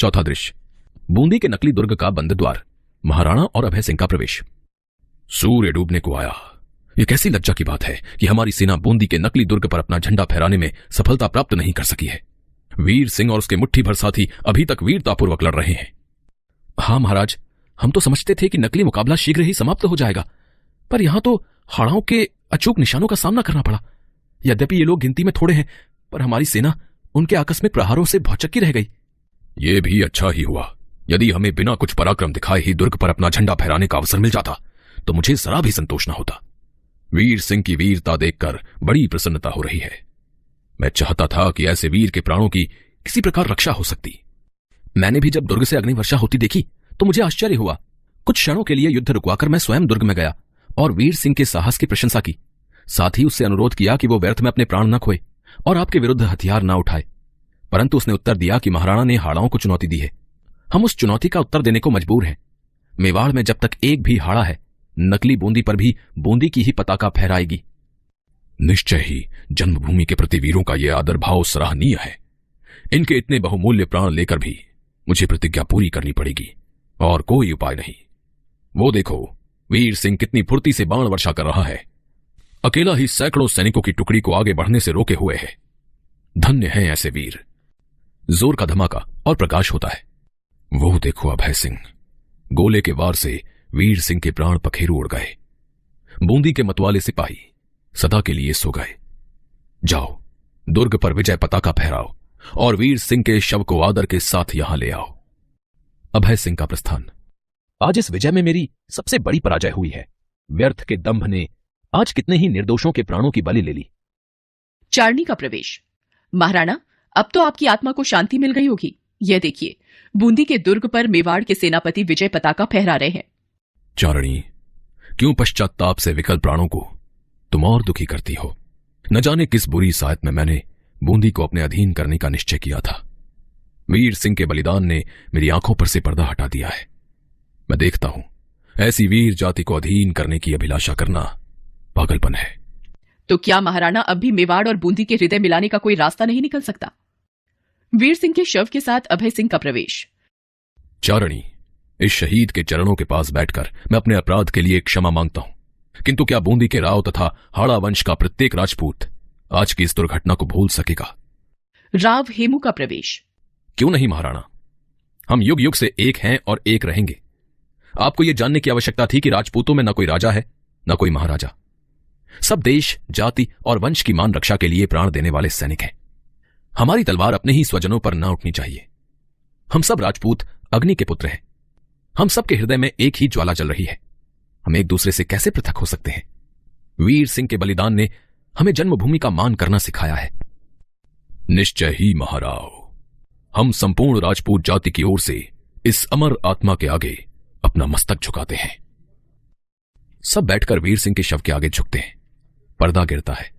चौथा दृश्य, बूंदी के नकली दुर्ग का बंद द्वार, महाराणा और अभय सिंह का प्रवेश। सूर्य डूबने को आया। यह कैसी लज्जा की बात है कि हमारी सेना बूंदी के नकली दुर्ग पर अपना झंडा फहराने में सफलता प्राप्त नहीं कर सकी है। वीर सिंह और उसके मुट्ठी भर साथी अभी तक वीरतापूर्वक लड़ रहे हैं। हाँ महाराज, हम तो समझते थे कि नकली मुकाबला शीघ्र ही समाप्त हो जाएगा, पर यहां तो हाड़ाओं के अचूक निशानों का सामना करना पड़ा। यद्यपि ये लोग गिनती में थोड़े हैं, पर हमारी सेना उनके आकस्मिक प्रहारों से भौचक्की रह गई। ये भी अच्छा ही हुआ। यदि हमें बिना कुछ पराक्रम दिखाए ही दुर्ग पर अपना झंडा फहराने का अवसर मिल जाता तो मुझे जरा भी संतोष न होता। वीर सिंह की वीरता देखकर बड़ी प्रसन्नता हो रही है। मैं चाहता था कि ऐसे वीर के प्राणों की किसी प्रकार रक्षा हो सकती। मैंने भी जब दुर्ग से अग्निवर्षा होती देखी तो मुझे आश्चर्य हुआ। कुछ क्षणों के लिए युद्ध रुकवाकर मैं स्वयं दुर्ग में गया और वीर सिंह के साहस की प्रशंसा की। साथ ही उससे अनुरोध किया कि वो व्यर्थ में अपने प्राण न खोए और आपके विरुद्ध हथियार न उठाए। परंतु उसने उत्तर दिया कि महाराणा ने हाड़ाओं को चुनौती दी है, हम उस चुनौती का उत्तर देने को मजबूर हैं। मेवाड़ में जब तक एक भी हाड़ा है, नकली बूंदी पर भी बूंदी की ही पताका फहराएगी। निश्चय ही जन्मभूमि के प्रति वीरों का यह आदर भाव सराहनीय है। इनके इतने बहुमूल्य प्राण लेकर भी मुझे प्रतिज्ञा पूरी करनी पड़ेगी और कोई उपाय नहीं। वो देखो, वीर सिंह कितनी फुर्ती से बाण वर्षा कर रहा है। अकेला ही सैकड़ों सैनिकों की टुकड़ी को आगे बढ़ने से रोके हुए है। धन्य हैं ऐसे वीर। जोर का धमाका और प्रकाश होता है। वो देखो अभय सिंह, गोले के वार से वीर सिंह के प्राण पखेरु उड़ गए। बूंदी के मतवाले सिपाही सदा के लिए सो गए। जाओ, दुर्ग पर विजय पताका फहराओ और वीर सिंह के शव को आदर के साथ यहां ले आओ। अभय सिंह का प्रस्थान। आज इस विजय में मेरी सबसे बड़ी पराजय हुई है। व्यर्थ के दंभ ने आज कितने ही निर्दोषों के प्राणों की बलि ले ली। चारणी का प्रवेश। महाराणा, अब तो आपकी आत्मा को शांति मिल गई होगी। यह देखिए, बूंदी के दुर्ग पर मेवाड़ के सेनापति विजय पताका फहरा रहे हैं। चारणी, क्यों पश्चाताप से विकल प्राणों को तुम और दुखी करती हो? न जाने किस बुरी सायत में मैंने बूंदी को अपने अधीन करने का निश्चय किया था। वीर सिंह के बलिदान ने मेरी आंखों पर से पर्दा हटा दिया है। मैं देखता हूं, ऐसी वीर जाति को अधीन करने की अभिलाषा करना पागलपन है। तो क्या महाराणा अब भी मेवाड़ और बूंदी के हृदय मिलाने का कोई रास्ता नहीं निकल सकता? वीर सिंह के शव के साथ अभय सिंह का प्रवेश। चारणी, इस शहीद के चरणों के पास बैठकर मैं अपने अपराध के लिए क्षमा मांगता हूं, किंतु क्या बूंदी के राव तथा हाड़ा वंश का प्रत्येक राजपूत आज की इस दुर्घटना को भूल सकेगा? राव हेमू का प्रवेश। क्यों नहीं महाराणा, हम युग युग से एक हैं और एक रहेंगे। आपको यह जानने की आवश्यकता थी कि राजपूतों में न कोई राजा है न कोई महाराजा। सब देश, जाति और वंश की मान रक्षा के लिए प्राण देने वाले सैनिक हैं। हमारी तलवार अपने ही स्वजनों पर न उठनी चाहिए। हम सब राजपूत अग्नि के पुत्र हैं। हम सबके हृदय में एक ही ज्वाला जल रही है। हम एक दूसरे से कैसे पृथक हो सकते हैं? वीर सिंह के बलिदान ने हमें जन्मभूमि का मान करना सिखाया है। निश्चय ही महाराव, हम संपूर्ण राजपूत जाति की ओर से इस अमर आत्मा के आगे अपना मस्तक झुकाते हैं। सब बैठकर वीर सिंह के शव के आगे झुकते हैं। पर्दा गिरता है।